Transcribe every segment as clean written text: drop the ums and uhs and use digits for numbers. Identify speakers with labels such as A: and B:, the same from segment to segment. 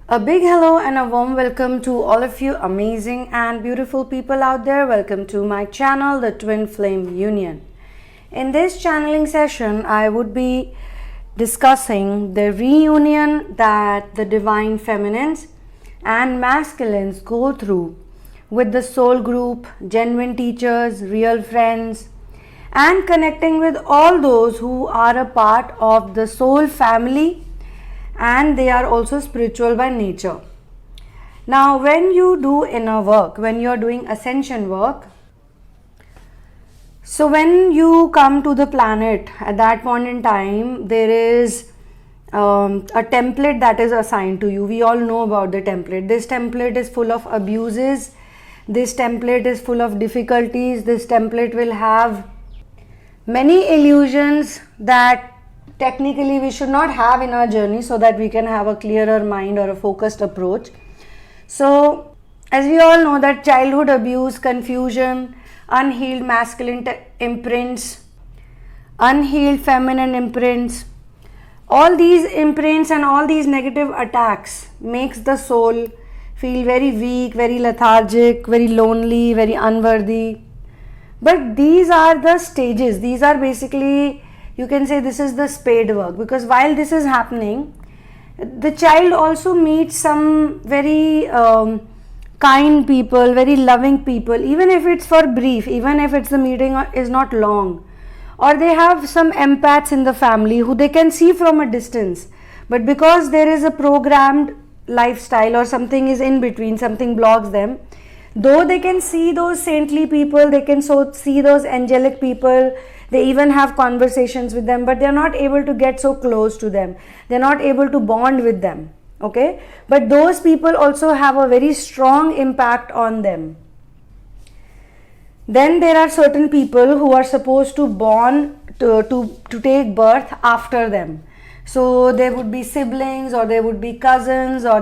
A: A big hello and a warm welcome to all of you amazing and beautiful people out there. Welcome to my channel, the Twin Flame Union. In this channeling session, I would be discussing the reunion that the divine feminines and masculines go through with the soul group, genuine teachers, real friends, and connecting with all those who are a part of the soul family and they are also spiritual by nature. Now, when you do inner work, when you are doing ascension work, so when you come to the planet at that point in time, there is a template that is assigned to you. We all know about the template. This template is full of abuses. This template is full of difficulties. This template will have many illusions that technically we should not have in our journey so that we can have a clearer mind or a focused approach. So as we all know that childhood abuse, confusion, unhealed masculine imprints, unhealed feminine imprints, all these imprints and all these negative attacks makes the soul feel very weak, very lethargic, very lonely, very unworthy. But these are the stages. These are basically, you can say this is the spade work, because while this is happening, the child also meets some very kind people, very loving people, even if it's for brief, even if it's the meeting is not long, or they have some empaths in the family who they can see from a distance, but because there is a programmed lifestyle or something is in between, something blocks them, though they can see those saintly people, they can see those angelic people, they even have conversations with them, but they're not able to get so close to them. They're not able to bond with them. Okay? But those people also have a very strong impact on them. Then there are certain people who are supposed to take birth after them. So there would be siblings, or there would be cousins, or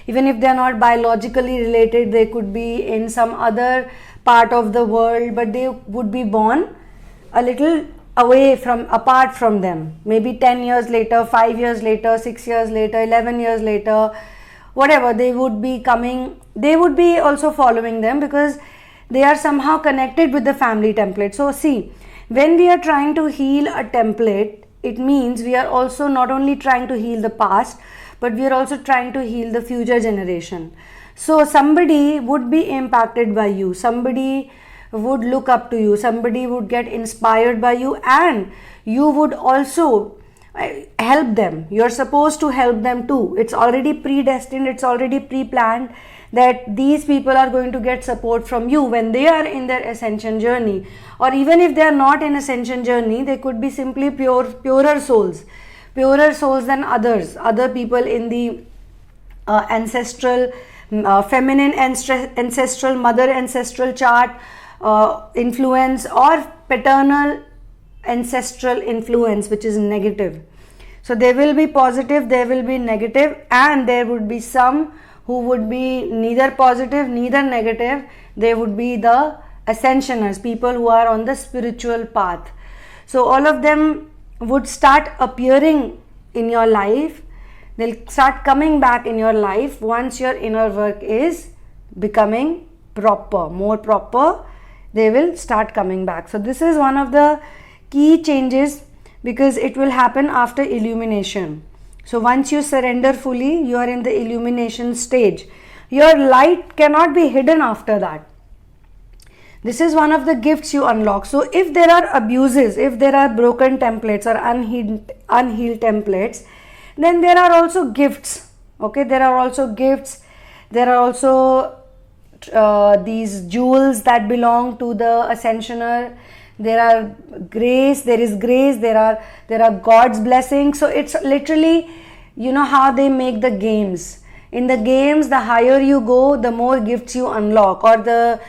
A: even if they're not biologically related, they could be in some other part of the world, but they would be born a little apart from them, maybe 10 years later, 5 years later, 6 years later, 11 years later, whatever. They would be coming, they would be also following them because they are somehow connected with the family template. So see, when we are trying to heal a template, it means we are also not only trying to heal the past, but we are also trying to heal the future generation. So somebody would be impacted by you, somebody would look up to you, somebody would get inspired by you, and you would also help them. You're supposed to help them too. It's already predestined, it's already pre-planned that these people are going to get support from you when they are in their ascension journey, or even if they are not in ascension journey, they could be simply purer souls than other people in the ancestral feminine ancestral mother ancestral chart influence, or paternal ancestral influence, which is negative. So there will be positive, there will be negative, and there would be some who would be neither positive, neither negative. They would be the ascensioners, people who are on the spiritual path. So all of them would start appearing in your life. They'll start coming back in your life once your inner work is becoming more proper. They will start coming back. So this is one of the key changes, because it will happen after illumination. So once you surrender fully, you are in the illumination stage. Your light cannot be hidden after that. This is one of the gifts you unlock. So if there are abuses, if there are broken templates or unhealed templates, then there are also gifts. Okay, there are also gifts. There are also these jewels that belong to the ascensioner. There are grace, there are God's blessings. So it's literally, you know how they make the games. In the games, the higher you go, the more gifts you unlock, or the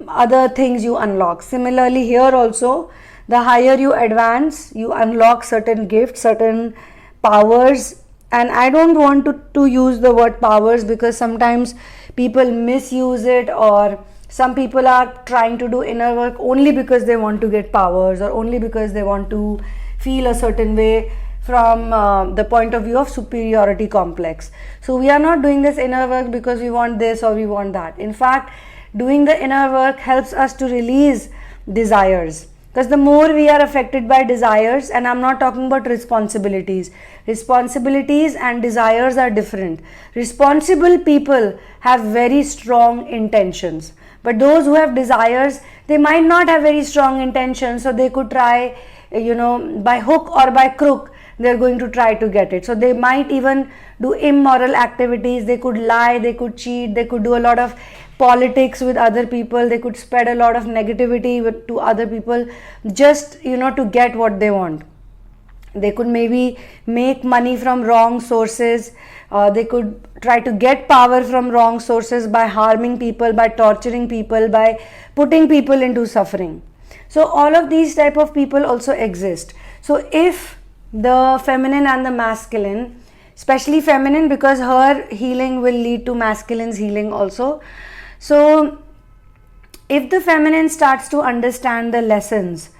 A: other things you unlock. Similarly here also, the higher you advance, you unlock certain gifts, certain powers. And I don't want to use the word powers, because sometimes people misuse it, or some people are trying to do inner work only because they want to get powers, or only because they want to feel a certain way. from the point of view of superiority complex. So we are not doing this inner work because we want this or we want that. In fact, doing the inner work helps us to release desires, because the more we are affected by desires, and I'm not talking about responsibilities and desires are different. Responsible people have very strong intentions, but those who have desires, they might not have very strong intentions, so they could try, by hook or by crook, they're going to try to get it. So they might even do immoral activities, they could lie, they could cheat, they could do a lot of politics with other people, they could spread a lot of negativity to other people, just to get what they want. They could maybe make money from wrong sources, they could try to get power from wrong sources by harming people, by torturing people, by putting people into suffering. So all of these type of people also exist. So if the feminine and the masculine, especially feminine, because her healing will lead to masculine's healing also. So if the feminine starts to understand the lessons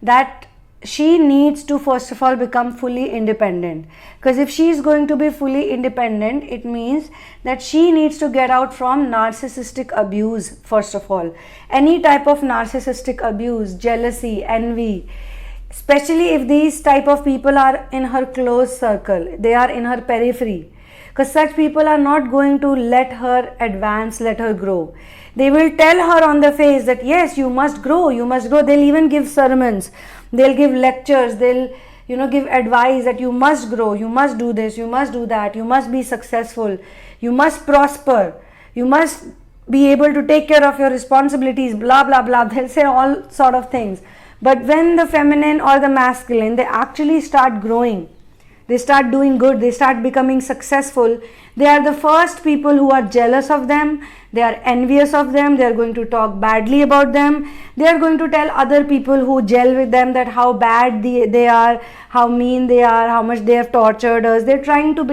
A: that she needs to first of all become fully independent, because if she is going to be fully independent, it means that she needs to get out from narcissistic abuse. First of all, any type of narcissistic abuse, jealousy, envy, especially if these type of people are in her close circle, they are in her periphery, because such people are not going to let her advance, let her grow. They will tell her on the face that yes, you must grow, you must grow. They'll even give sermons, they'll give lectures, they'll give advice that you must grow, you must do this, you must do that, you must be successful, you must prosper, you must be able to take care of your responsibilities, blah blah blah. They'll say all sort of things. But when the feminine or the masculine, they actually start growing, they start doing good, they start becoming successful, they are the first people who are jealous of them, they are envious of them, they are going to talk badly about them, they are going to tell other people who gel with them that how bad they are, how mean they are, how much they have tortured us. They're trying to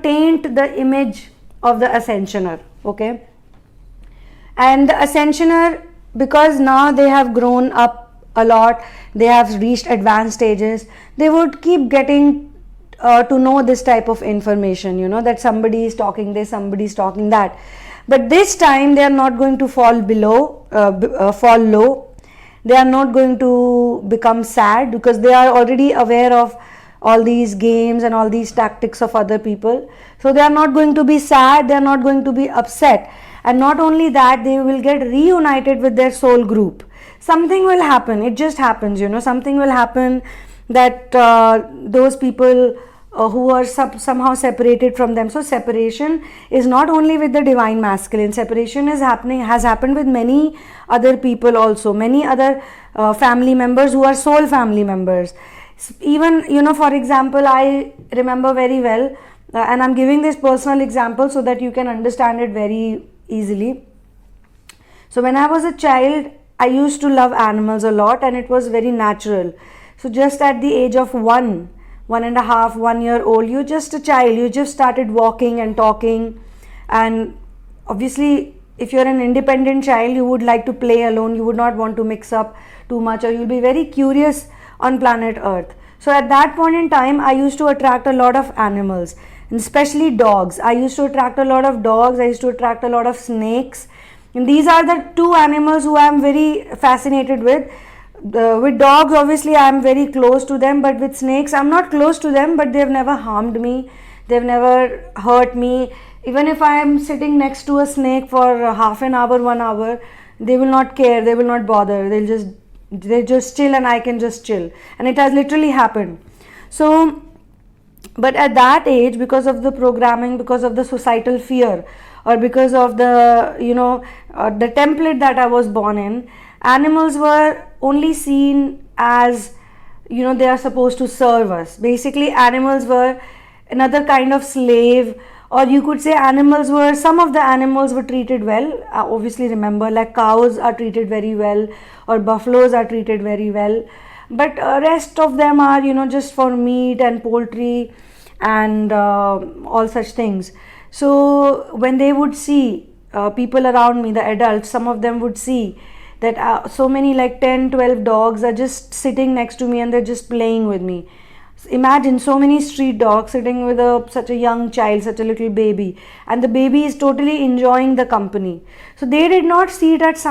A: taint the image of the ascensioner, okay? And the ascensioner, because now they have grown up a lot, they have reached advanced stages, they would keep getting to know this type of information, that somebody is talking this, somebody is talking that. But this time they are not going to fall low, they are not going to become sad, because they are already aware of all these games and all these tactics of other people. So they are not going to be sad, they are not going to be upset. And not only that, they will get reunited with their soul group. Something will happen, it just happens, something will happen that those people who are somehow separated from them. So separation is not only with the divine masculine, separation has happened with many other people also, many other family members who are soul family members. Even, for example, I remember very well, and I'm giving this personal example so that you can understand it very easily. So when I was a child, I used to love animals a lot, and it was very natural. So just at the age of 1.5 year old, you're just a child, you just started walking and talking, and obviously if you're an independent child, you would like to play alone, you would not want to mix up too much, or you'll be very curious on planet Earth. So at that point in time, I used to attract a lot of animals, and especially dogs. I used to attract a lot of dogs, I used to attract a lot of snakes, and these are the two animals who I am very fascinated with. With dogs, obviously I am very close to them, but with snakes I'm not close to them, but they've never harmed me, they've never hurt me. Even if I am sitting next to a snake for half an hour, 1 hour, they will not care, they will not bother, they just chill, and I can just chill. And it has literally happened. So, but at that age, because of the programming, because of the societal fear, or because of the the template that I was born in, animals were only seen as they are supposed to serve us. Basically, animals were another kind of slave, or you could say some of the animals were treated well. Obviously, remember, like cows are treated very well, or buffaloes are treated very well, but rest of them are just for meat and poultry and all such things. So when they would see people around me, the adults, some of them would see that so many, like 10-12 dogs are just sitting next to me, and they're just playing with me. Imagine so many street dogs sitting with such a young child, such a little baby, and the baby is totally enjoying the company. So they did not see it as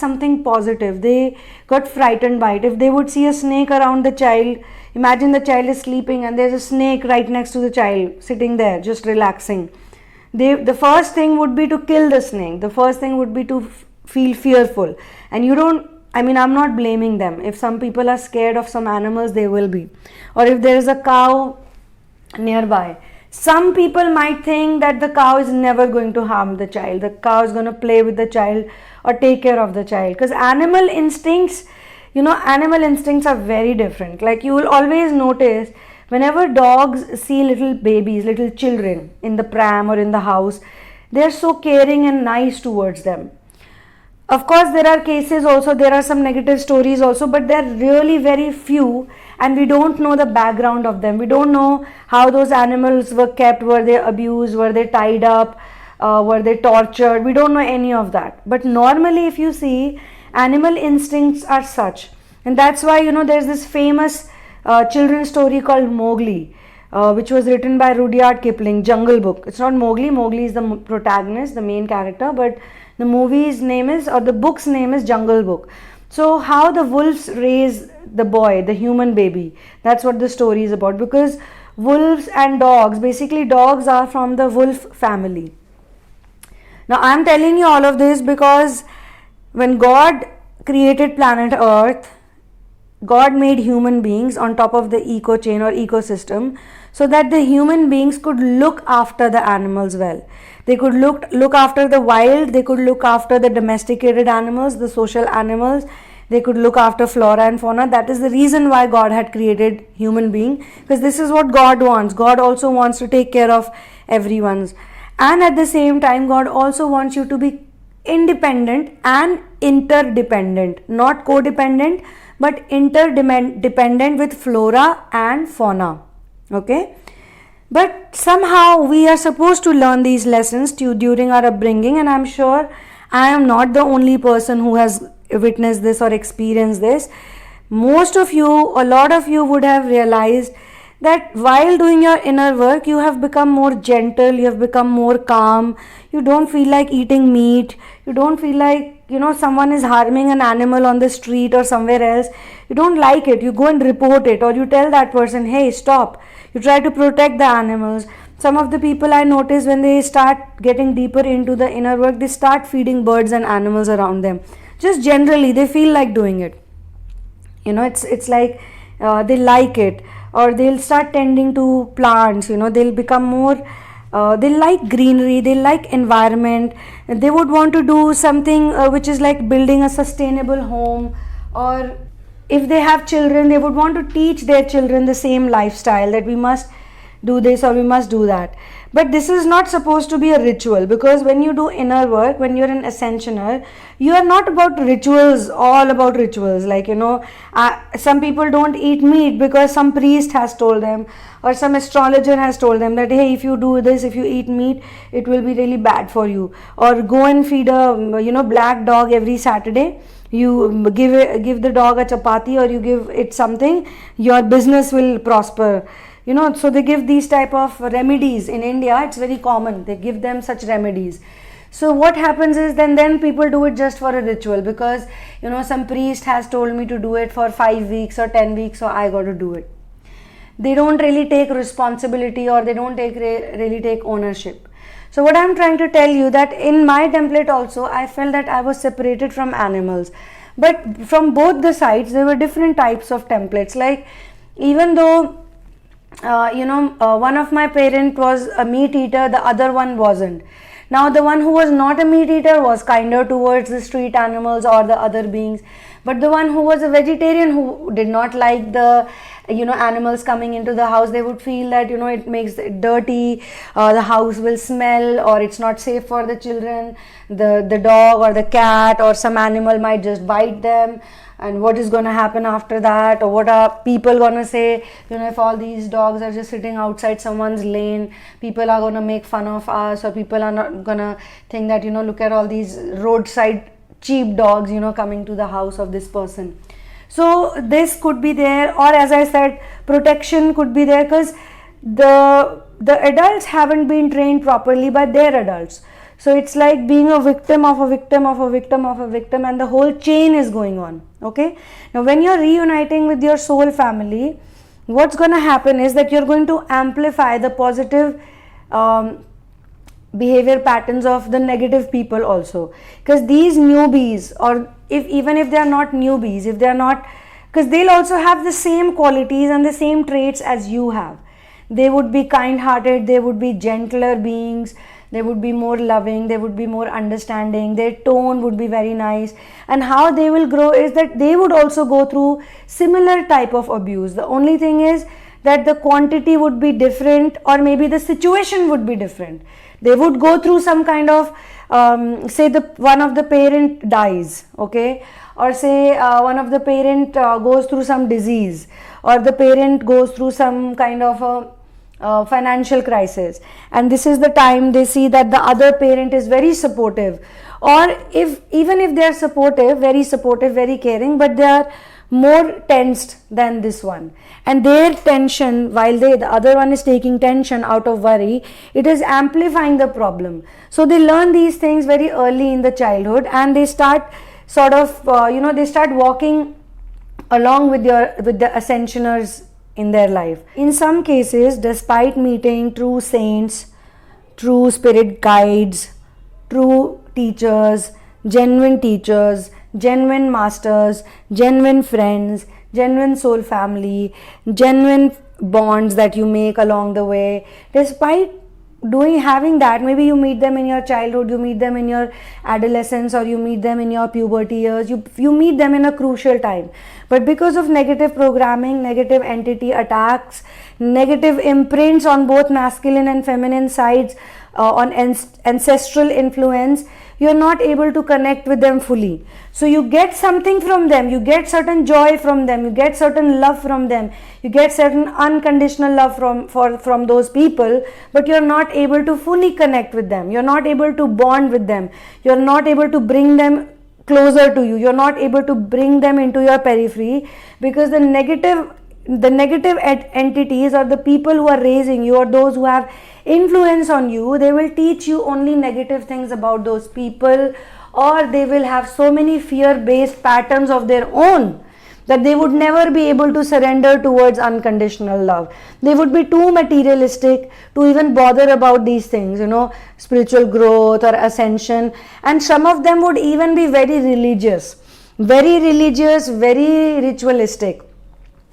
A: something positive. They got frightened by it. If they would see a snake around the child, imagine the child is sleeping and there's a snake right next to the child sitting there just relaxing. The first thing would be to kill the snake. The first thing would be to feel fearful. And you don't, I mean, I'm not blaming them. If some people are scared of some animals, they will be. Or if there is a cow nearby, some people might think that the cow is never going to harm the child. The cow is going to play with the child or take care of the child. Because animal instincts are very different. Like you will always notice whenever dogs see little babies, little children in the pram or in the house, they are so caring and nice towards them. Of course, there are cases also, there are some negative stories also, but they are really very few, and we don't know the background of them. We don't know how those animals were kept. Were they abused? Were they tied up? Were they tortured? We don't know any of that. But normally, if you see, animal instincts are such. And that's why, there's this famous children's story called Mowgli, which was written by Rudyard Kipling, Jungle Book. It's not Mowgli. Mowgli is the protagonist, the main character, but the movie's name is, or the book's name is Jungle Book. So how the wolves raise the boy, the human baby, that's what the story is about. Because wolves and dogs, basically dogs are from the wolf family. Now I'm telling you all of this because when God created planet Earth, God made human beings on top of the eco chain or ecosystem so that the human beings could look after the animals well. They could look after the wild, they could look after the domesticated animals, the social animals, they could look after flora and fauna. That is the reason why God had created human being, because this is what God wants. God also wants to take care of everyone's. And at the same time, God also wants you to be independent and interdependent, not codependent, but interdependent with flora and fauna. Okay? But somehow we are supposed to learn these lessons during our upbringing, and I'm sure I am not the only person who has witnessed this or experienced this. Most of you, a lot of you would have realized that while doing your inner work, you have become more gentle, you have become more calm, you don't feel like eating meat, you don't feel like, someone is harming an animal on the street or somewhere else. You don't like it, you go and report it, or you tell that person, hey, stop. You try to protect the animals. Some of the people I notice, when they start getting deeper into the inner work, they start feeding birds and animals around them. Just generally, they feel like doing it. It's like they like it. Or they'll start tending to plants, they'll become more, they like greenery, they like environment. They would want to do something which is like building a sustainable home, or if they have children, they would want to teach their children the same lifestyle, that we must do this or we must do that. But this is not supposed to be a ritual, because when you do inner work, when you're an ascensioner, you are not about rituals, all about rituals. Like, some people don't eat meat because some priest has told them, or some astrologer has told them that, hey, if you do this, if you eat meat, it will be really bad for you. Or go and feed a, black dog every Saturday. You give the dog a chapati, or you give it something, your business will prosper. So they give these type of remedies. In India, it's very common. They give them such remedies. So what happens is then people do it just for a ritual, because, some priest has told me to do it for 5 weeks or 10 weeks, so I got to do it. They don't really take responsibility, or they don't really take ownership. So what I'm trying to tell you, that in my template also, I felt that I was separated from animals. But from both the sides, there were different types of templates. Like, even though one of my parent was a meat eater, the other one wasn't. Now the one who was not a meat eater was kinder towards the street animals or the other beings, but the one who was a vegetarian, who did not like the animals coming into the house, they would feel that it makes it dirty, the house will smell, or it's not safe for the children, the dog or the cat or some animal might just bite them. And what is going to happen after that, or what are people going to say, if all these dogs are just sitting outside someone's lane, people are going to make fun of us, or people are not going to think that, look at all these roadside cheap dogs, coming to the house of this person. So this could be there, or as I said, protection could be there, because the adults haven't been trained properly by their adults. So it's like being a victim of a victim of a victim of a victim, and the whole chain is going on. Okay, now when you're reuniting with your soul family, what's going to happen is that you're going to amplify the positive behavior patterns of the negative people also, because these newbies, or even if they are not newbies, if they are not, because they'll also have the same qualities and the same traits as you have. They would be kind hearted, they would be gentler beings, they would be more loving, they would be more understanding, their tone would be very nice. And how they will grow is that they would also go through similar type of abuse. The only thing is that the quantity would be different, or maybe the situation would be different. They would go through some kind of say one of the parent dies, okay, or say one of the parent goes through some disease, or the parent goes through some kind of a financial crisis, and this is the time they see that the other parent is very supportive, or even if they are supportive, very caring, but they are more tensed than this one, and their tension, while the other one is taking tension out of worry, it is amplifying the problem. So they learn these things very early in the childhood, and they start sort of they start walking along with the ascensioners in their life. In some cases, despite meeting true saints, true spirit guides, true teachers, genuine masters, genuine friends, genuine soul family, genuine bonds that you make along the way, despite having that, maybe you meet them in your childhood, you meet them in your adolescence, or you meet them in your puberty years, you meet them in a crucial time, but because of negative programming, negative entity attacks, negative imprints on both masculine and feminine sides, on ancestral influence, you're not able to connect with them fully. So you get something from them, you get certain joy from them, you get certain love from them, you get certain unconditional love from those people, but you're not able to fully connect with them, you're not able to bond with them, you're not able to bring them closer to you, you're not able to bring them into your periphery, because the negative entities, or the people who are raising you, or those who have influence on you, they will teach you only negative things about those people, or they will have so many fear-based patterns of their own that they would never be able to surrender towards unconditional love. They would be too materialistic to even bother about these things, spiritual growth or ascension, and some of them would even be very religious, very ritualistic.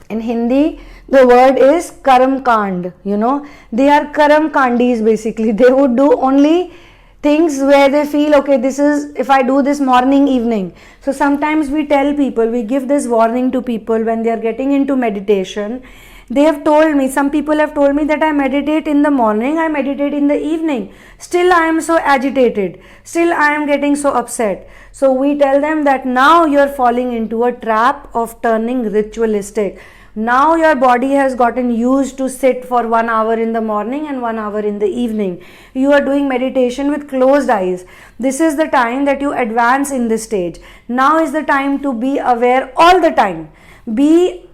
A: In Hindi, the word is karam kand, they are karam kandis basically. They would do only things where they feel, okay, this is, if I do this morning, evening. So sometimes we tell people, we give this warning to people when they are getting into meditation. They have told me, some people have told me that I meditate in the morning, I meditate in the evening. Still I am so agitated. Still I am getting so upset. So we tell them that now you are falling into a trap of turning ritualistic. Now your body has gotten used to sit for 1 hour in the morning and 1 hour in the evening. You are doing meditation with closed eyes. This is the time that you advance in this stage. Now is the time to be aware all the time. Be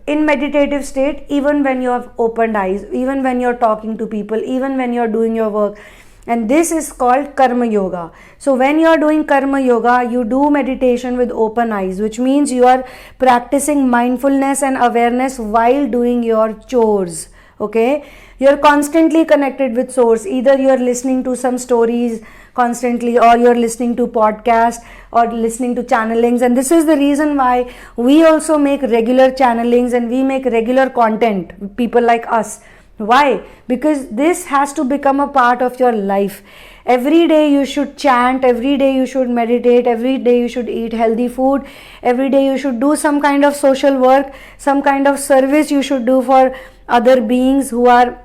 A: in meditative state even when you have opened eyes, even when you're talking to people, even when you're doing your work. And this is called karma yoga. So when you are doing karma yoga, you do meditation with open eyes, which means you are practicing mindfulness and awareness while doing your chores. Okay, you're constantly connected with source. Either you're listening to some stories constantly, or you're listening to podcasts, or listening to channelings. And this is the reason why we also make regular channelings and we make regular content, people like us. Why? Because this has to become a part of your life. Every day you should chant, every day you should meditate, every day you should eat healthy food, every day you should do some kind of social work, some kind of service you should do for other beings who are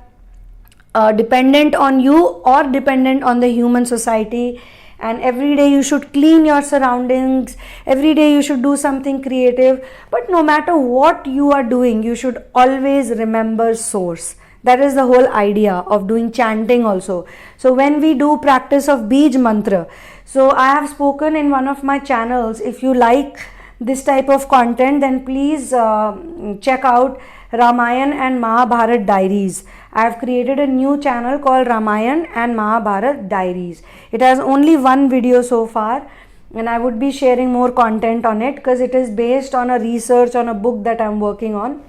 A: dependent on you or dependent on the human society. And every day you should clean your surroundings, every day you should do something creative. But no matter what you are doing, you should always remember source. That is the whole idea of doing chanting also. So when we do practice of Bij mantra, so I have spoken in one of my channels, if you like this type of content, then please check out Ramayan and Mahabharat Diaries. I have created a new channel called Ramayan and Mahabharat Diaries. It has only one video so far, and I would be sharing more content on it because it is based on a research on a book that I'm working on.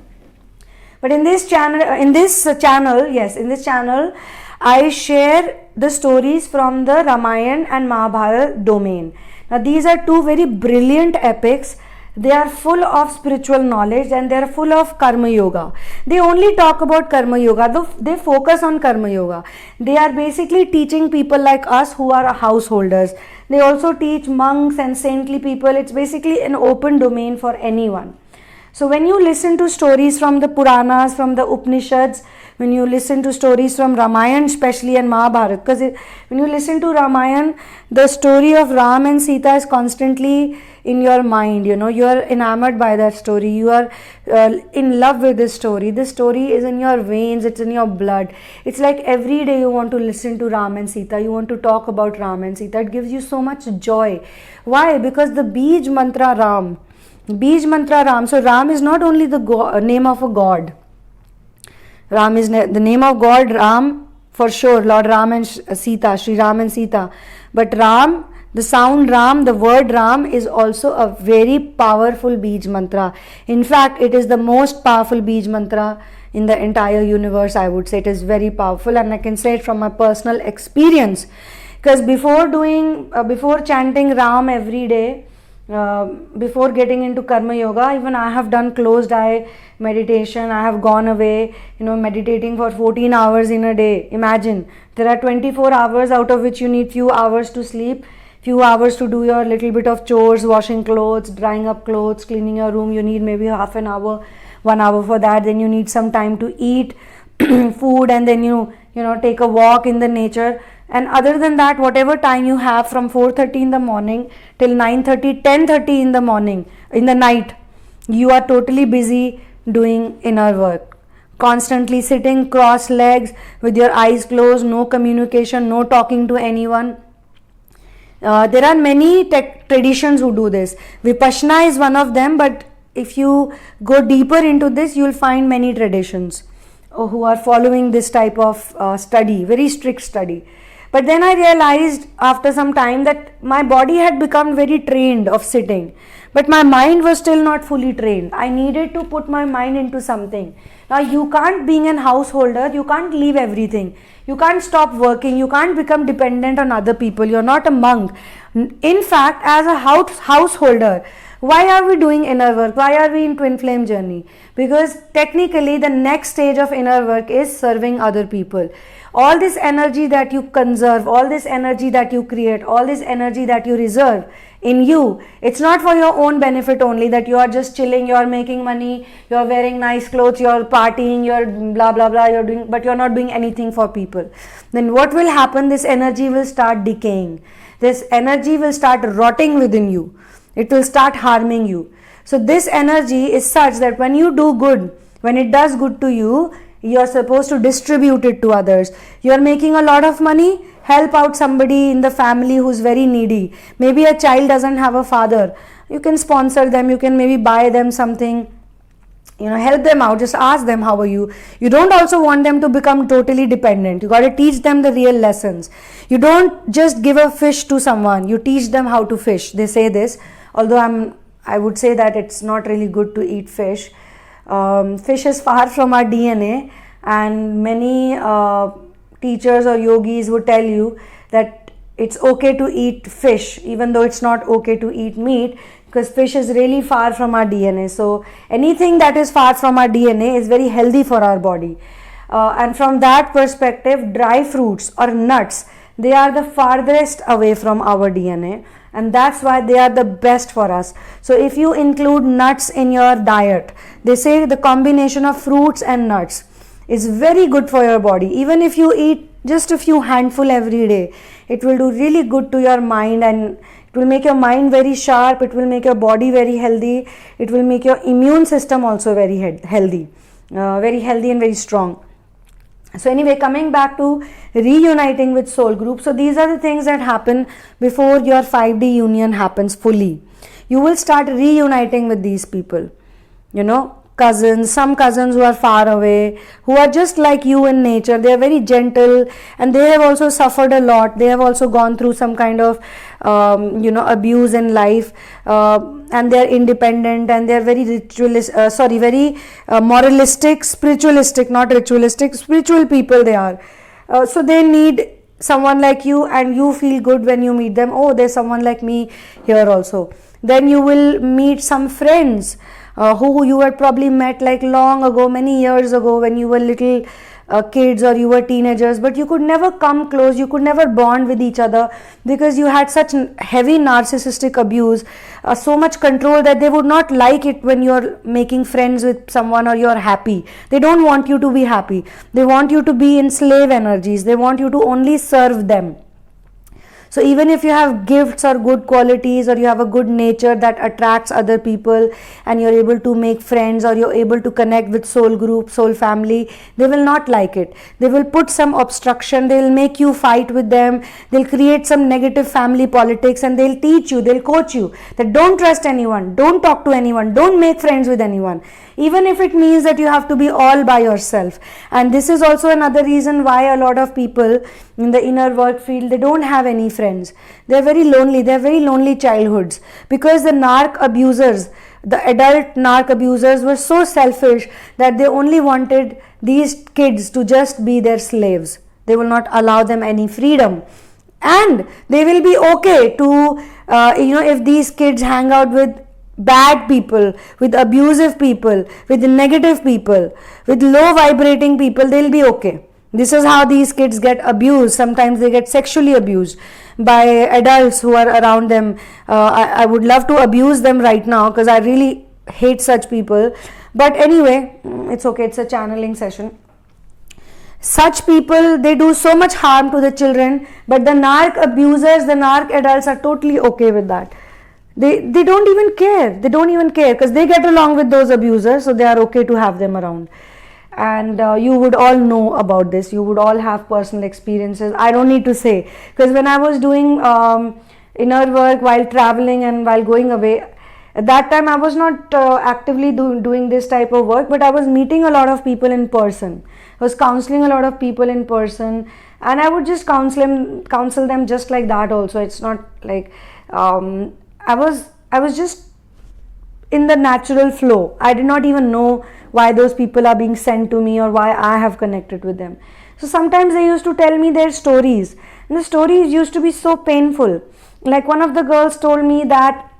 A: But in this channel, I share the stories from the Ramayan and Mahabharata domain. Now these are two very brilliant epics. They are full of spiritual knowledge and they are full of Karma Yoga. They only talk about Karma Yoga. They focus on Karma Yoga. They are basically teaching people like us who are householders. They also teach monks and saintly people. It's basically an open domain for anyone. So when you listen to stories from the Puranas, from the Upanishads, when you listen to stories from Ramayan especially and Mahabharata, because when you listen to Ramayan, the story of Ram and Sita is constantly in your mind, you are enamored by that story, you are in love with this story is in your veins, it's in your blood. It's like every day you want to listen to Ram and Sita, you want to talk about Ram and Sita. It gives you so much joy. Why? Because the Bij Mantra Ram. So Ram is not only the name of a god. Ram is the name of God, Ram, for sure, Lord Ram and Sita, Sri Ram and Sita. But Ram, the sound Ram, the word Ram is also a very powerful Bij Mantra. In fact, it is the most powerful Bij Mantra in the entire universe, I would say. It is very powerful, and I can say it from my personal experience. Because before chanting Ram every day, before getting into Karma Yoga, even I have done closed eye meditation. I have gone away, meditating for 14 hours in a day. Imagine, there are 24 hours out of which you need few hours to sleep, few hours to do your little bit of chores, washing clothes, drying up clothes, cleaning your room. You need maybe half an hour, 1 hour for that. Then you need some time to eat food, and then you take a walk in the nature. And other than that, whatever time you have from 4:30 in the morning till 9:30, 10:30 in the morning, in the night, you are totally busy doing inner work. Constantly sitting cross legs with your eyes closed, no communication, no talking to anyone. There are many traditions who do this. Vipassana is one of them, but if you go deeper into this, you will find many traditions who are following this type of study, very strict study. But then I realized after some time that my body had become very trained of sitting, but my mind was still not fully trained. I needed to put my mind into something. Now you can't, being an householder, you can't leave everything. You can't stop working. You can't become dependent on other people. You're not a monk. In fact, as a householder, why are we doing inner work? Why are we in twin flame journey? Because technically the next stage of inner work is serving other people. All this energy that you conserve, all this energy that you create, all this energy that you reserve in you, it's not for your own benefit only, that you are just chilling, you are making money, you are wearing nice clothes, you are partying, you are blah blah blah, but you are not doing anything for people. Then what will happen? This energy will start decaying. This energy will start rotting within you. It will start harming you. So this energy is such that when you do good, when it does good to you, you are supposed to distribute it to others. You are making a lot of money, help out somebody in the family who's very needy. Maybe a child doesn't have a father. You can sponsor them, you can maybe buy them something, help them out, just ask them how are you. You don't also want them to become totally dependent. You got to teach them the real lessons. You don't just give a fish to someone, you teach them how to fish. They say this, although I would say that it's not really good to eat fish. Fish is far from our DNA, and many teachers or yogis would tell you that it's okay to eat fish even though it's not okay to eat meat, because fish is really far from our DNA. So anything that is far from our DNA is very healthy for our body, and from that perspective, dry fruits or nuts, they are the farthest away from our DNA, and that's why they are the best for us. So if you include nuts in your diet, they say the combination of fruits and nuts is very good for your body. Even if you eat just a few handful every day, it will do really good to your mind, and it will make your mind very sharp, it will make your body very healthy, it will make your immune system also very healthy and very strong. So anyway, coming back to reuniting with soul group. So these are the things that happen before your 5D union happens fully. you will start reuniting with these people, you know, cousins, some cousins who are far away, who are just like you in nature. They are very gentle, and they have also suffered a lot. They have also gone through some kind of abuse in life, and they are independent, and they are very moralistic, spiritualistic, not ritualistic, spiritual people they are. So they need someone like you, and you feel good when you meet them. Oh, there's someone like me here also. Then you will meet some friends who you had probably met like long ago, many years ago, when you were little kids or you were teenagers, but you could never come close, you could never bond with each other, because you had such heavy narcissistic abuse, so much control, that they would not like it when you're making friends with someone or you're happy. They don't want you to be happy. They want you to be in slave energies. They want you to only serve them. So even if you have gifts or good qualities, or you have a good nature that attracts other people, and you're able to make friends, or you're able to connect with soul group, soul family, they will not like it. They will put some obstruction. They will make you fight with them. They'll create some negative family politics, and they'll teach you, they'll coach you that don't trust anyone, don't talk to anyone, don't make friends with anyone, even if it means that you have to be all by yourself. And this is also another reason why a lot of people in the inner work field, they don't have any friends. They're very lonely. They're very lonely childhoods, because the narc abusers, the adult narc abusers, were so selfish that they only wanted these kids to just be their slaves. They will not allow them any freedom, and they will be okay to if these kids hang out with bad people, with abusive people, with negative people, with low vibrating people, they'll be okay. This is how these kids get abused. Sometimes they get sexually abused by adults who are around them. I would love to abuse them right now, because I really hate such people. But anyway, it's okay. It's a channeling session. Such people, they do so much harm to the children, but the narc abusers, the narc adults are totally okay with that. They don't even care. They don't even care, because they get along with those abusers, so they are okay to have them around. And you would all know about this. You would all have personal experiences. I don't need to say, because when I was doing inner work while traveling and while going away, at that time I was not actively doing this type of work, but I was meeting a lot of people in person. I was counseling a lot of people in person, and I would just counsel them just like that also. It's not like I was just in the natural flow. I did not even know why those people are being sent to me, or why I have connected with them. So sometimes they used to tell me their stories, and the stories used to be so painful. Like one of the girls told me that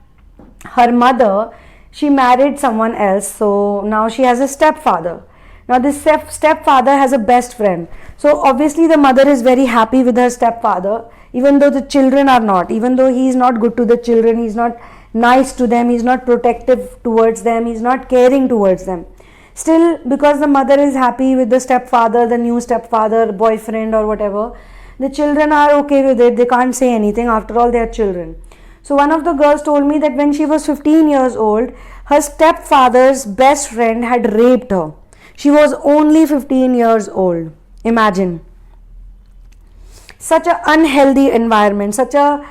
A: her mother, she married someone else, so now she has a stepfather. Now this stepfather has a best friend. So obviously the mother is very happy with her stepfather, even though the children are not, even though he is not good to the children, he's not nice to them, he's not protective towards them, he's not caring towards them. Still, because the mother is happy with the stepfather, the new stepfather, boyfriend or whatever, the children are okay with it. They can't say anything. After all, they are children. So one of the girls told me that when she was 15 years old, her stepfather's best friend had raped her. She was only 15 years old. Imagine. Such an unhealthy environment, such a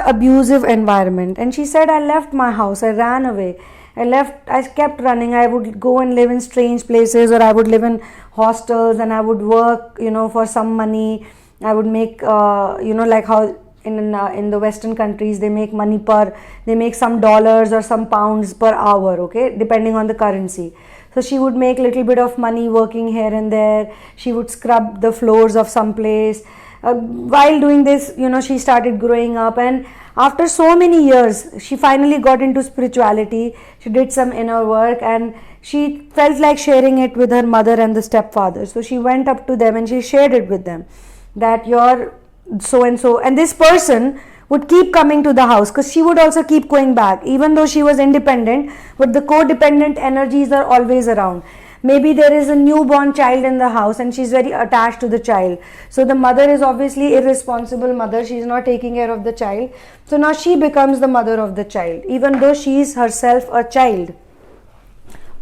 A: abusive environment. And she said, I left my house, I ran away. I kept running. I would go and live in strange places, or I would live in hostels, and I would work, for some money. I would make, like how in the Western countries, they make some dollars or some pounds per hour, okay, depending on the currency. So she would make little bit of money working here and there. She would scrub the floors of some place. While doing this, she started growing up, and after so many years, she finally got into spirituality. She did some inner work, and she felt like sharing it with her mother and the stepfather. So she went up to them and she shared it with them, that you're so and so, and this person would keep coming to the house, because she would also keep going back, even though she was independent, but the codependent energies are always around. Maybe there is a newborn child in the house and she's very attached to the child. So the mother is obviously irresponsible mother. She's not taking care of the child. So now she becomes the mother of the child, even though she is herself a child.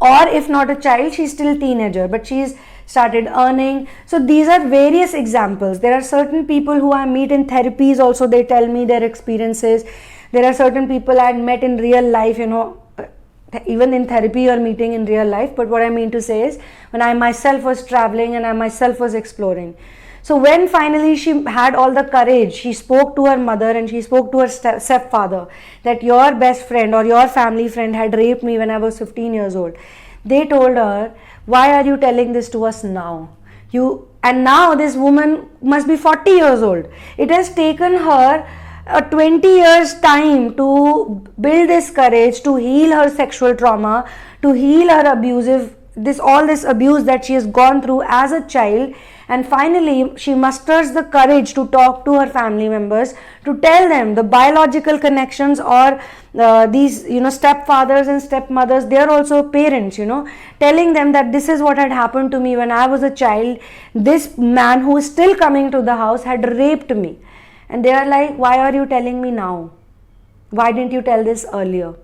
A: Or if not a child, she's still a teenager, but she's started earning. So these are various examples. There are certain people who I meet in therapies also, they tell me their experiences. There are certain people I had met in real life, even in therapy or meeting in real life. But what I mean to say is, when I myself was traveling and I myself was exploring. So when finally she had all the courage, she spoke to her mother and she spoke to her stepfather that your best friend or your family friend had raped me when I was 15 years old. They told her, why are you telling this to us now? And now this woman must be 40 years old. It has taken her 20 years time to build this courage, to heal her sexual trauma, to heal her all this abuse that she has gone through as a child. And finally she musters the courage to talk to her family members, to tell them the biological connections, or these stepfathers and stepmothers, they are also parents, telling them that this is what had happened to me when I was a child. This man who is still coming to the house had raped me. And they are like, why are you telling me now? Why didn't you tell this earlier?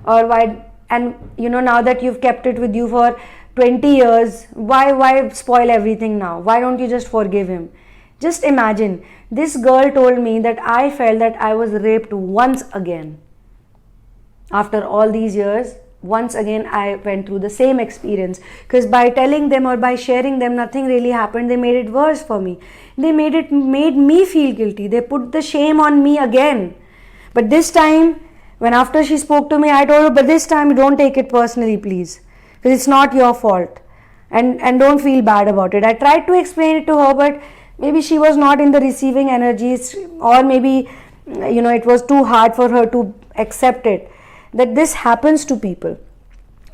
A: Or why? And now that you've kept it with you for 20 years, why spoil everything now? Why don't you just forgive him? Just imagine, this girl told me that I felt that I was raped once again. After all these years, once again I went through the same experience, because by telling them or by sharing them, nothing really happened. They made it worse for me. They made me feel guilty. They put the shame on me again. But this time, when after she spoke to me, I told her, but this time don't take it personally, please, because it's not your fault, and don't feel bad about it. I tried to explain it to her, but maybe she was not in the receiving energies, or maybe it was too hard for her to accept it, that this happens to people.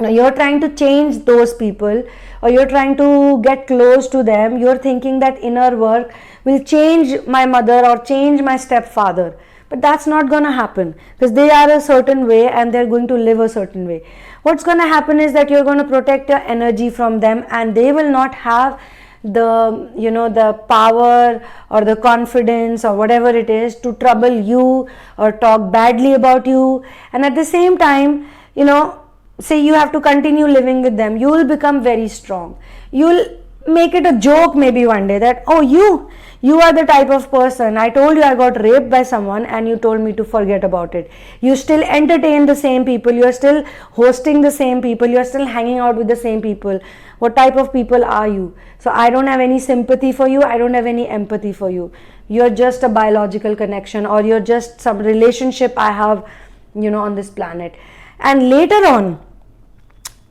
A: Now you're trying to change those people, or you're trying to get close to them. You're thinking that inner work will change my mother or change my stepfather. But that's not going to happen, because they are a certain way and they're going to live a certain way. What's going to happen is that you're going to protect your energy from them, and they will not have the power or the confidence or whatever it is to trouble you or talk badly about you. And at the same time, say you have to continue living with them, you will become very strong. You'll make it a joke maybe one day that, oh, you are the type of person, I told you I got raped by someone and you told me to forget about it. You still entertain the same people, you are still hosting the same people, you are still hanging out with the same people. What type of people are you? So I don't have any sympathy for you, I don't have any empathy for you. You're just a biological connection, or you're just some relationship I have on this planet. And later on,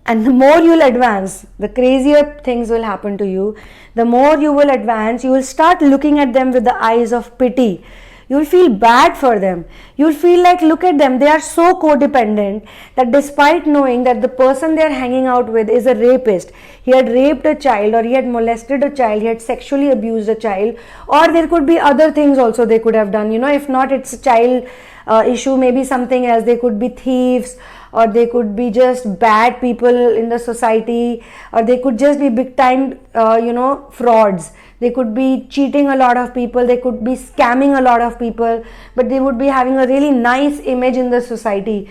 A: and the more you will advance, the crazier things will happen to you. The more you will advance, you will start looking at them with the eyes of pity. You will feel bad for them. You will feel like, look at them, they are so codependent that despite knowing that the person they are hanging out with is a rapist, he had raped a child, or he had molested a child, he had sexually abused a child, or there could be other things also they could have done. If not it's a child issue, maybe something else. They could be thieves, or they could be just bad people in the society, or they could just be big time frauds. They could be cheating a lot of people, they could be scamming a lot of people, but they would be having a really nice image in the society,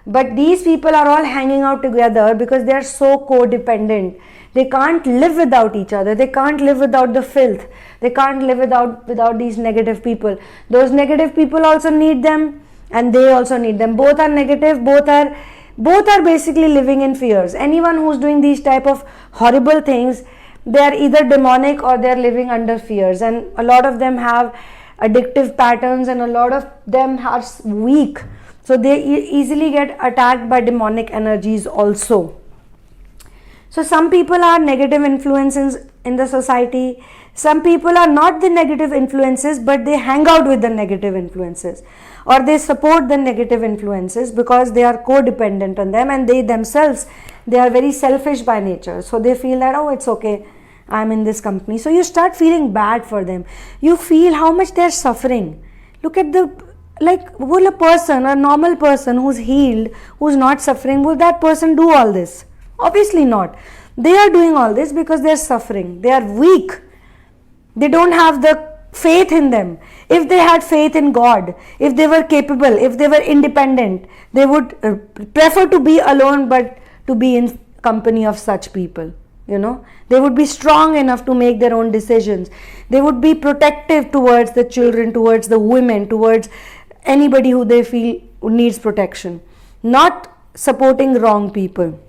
A: but these people are all hanging out together because they are so codependent. They can't live without each other, they can't live without the filth, they can't live without these negative people. Those negative people also need them, and they also need them. Both are negative, both are basically living in fears. Anyone who's doing these type of horrible things, they are either demonic or they are living under fears, and a lot of them have addictive patterns, and a lot of them are weak, so they easily get attacked by demonic energies also. So some people are negative influences in the society. Some people are not the negative influences, but they hang out with the negative influences, or they support the negative influences because they are codependent on them, and they themselves, they are very selfish by nature. So they feel that, oh, it's okay, I'm in this company. So you start feeling bad for them. You feel how much they're suffering. Look at will a person, a normal person who's healed, who's not suffering, will that person do all this? Obviously not. They are doing all this because they're suffering. They are weak. They don't have the faith in them. If they had faith in God, if they were capable, if they were independent, they would prefer to be alone but to be in company of such people. They would be strong enough to make their own decisions. They would be protective towards the children, towards the women, towards anybody who they feel needs protection, not supporting wrong people.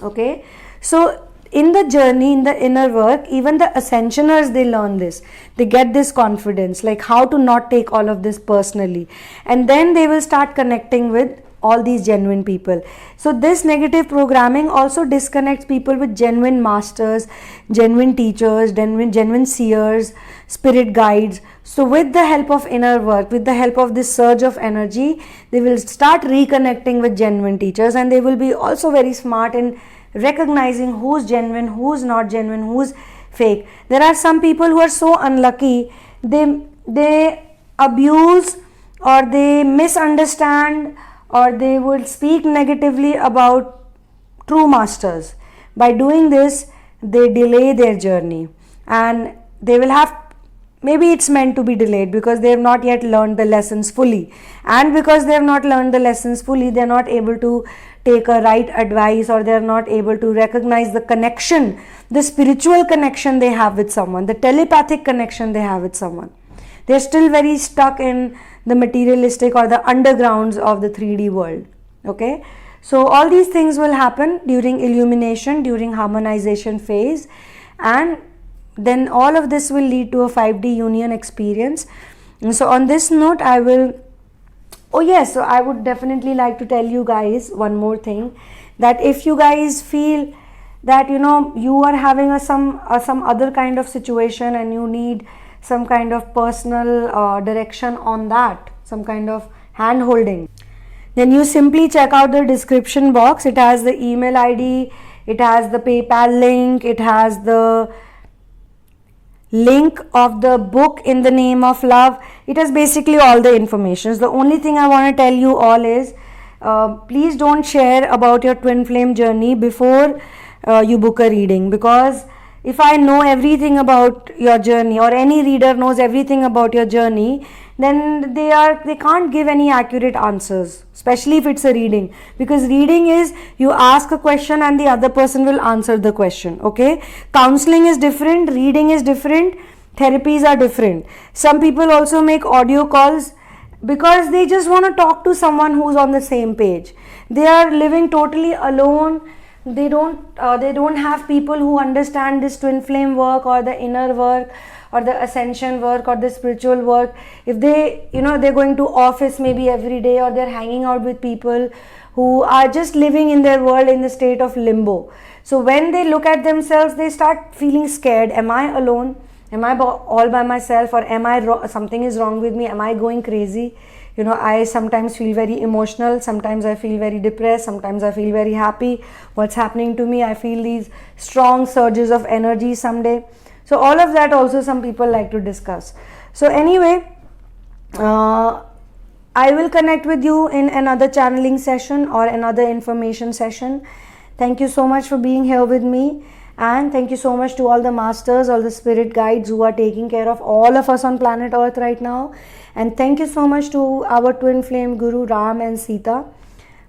A: Okay, so in the journey, in the inner work, even the ascensioners, they learn this, they get this confidence, like how to not take all of this personally, and then they will start connecting with all these genuine people. So this negative programming also disconnects people with genuine masters, genuine teachers, genuine seers, spirit guides. So with the help of inner work, with the help of this surge of energy, they will start reconnecting with genuine teachers, and they will be also very smart in recognizing who's genuine, who's not genuine, who's fake. There are some people who are so unlucky, they abuse or they misunderstand or they would speak negatively about true masters. By doing this, they delay their journey, and they will have, maybe it's meant to be delayed because they have not yet learned the lessons fully, and because they have not learned the lessons fully, they are not able to take a right advice, or they are not able to recognize the connection, the spiritual connection they have with someone, the telepathic connection they have with someone. They are still very stuck in the materialistic or the undergrounds of the 3D world. Okay, so all these things will happen during illumination, during harmonization phase, and then all of this will lead to a 5D union experience. And so on this note, I will, oh yes, so I would definitely like to tell you guys one more thing, that if you guys feel that you are having some other kind of situation and you need some kind of personal direction on that, some kind of hand holding, then you simply check out the description box. It has the email ID, it has the PayPal link, it has the link of the book In the Name of Love. It has basically all the information. The only thing I want to tell you all is please don't share about your twin flame journey before you book a reading, because if I know everything about your journey, or any reader knows everything about your journey, then they can't give any accurate answers, especially if it's a reading, because reading is you ask a question and the other person will answer the question. Okay, counseling is different, reading is different, therapies are different. Some people also make audio calls because they just want to talk to someone who's on the same page. They are living totally alone. They don't have people who understand this twin flame work or the inner work or the ascension work or the spiritual work. If they they're going to office maybe every day, or they're hanging out with people who are just living in their world in the state of limbo. So when they look at themselves, they start feeling scared. Am I alone? Am I all by myself? Or am I something is wrong with me? Am I going crazy? I sometimes feel very emotional, sometimes I feel very depressed, sometimes I feel very happy. What's happening to me? I feel these strong surges of energy someday. So all of that also some people like to discuss. So anyway, I will connect with you in another channeling session or another information session. Thank you so much for being here with me, and thank you so much to all the masters, all the spirit guides who are taking care of all of us on planet Earth right now. And thank you so much to our twin flame Guru Ram and Sita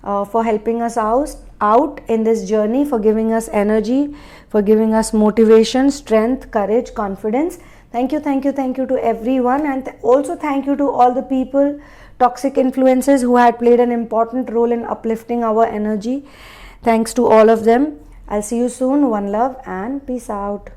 A: for helping us out in this journey, for giving us energy, for giving us motivation, strength, courage, confidence. Thank you to everyone, and also thank you to all the people, toxic influences who had played an important role in uplifting our energy. Thanks to all of them. I'll see you soon. One love and peace out.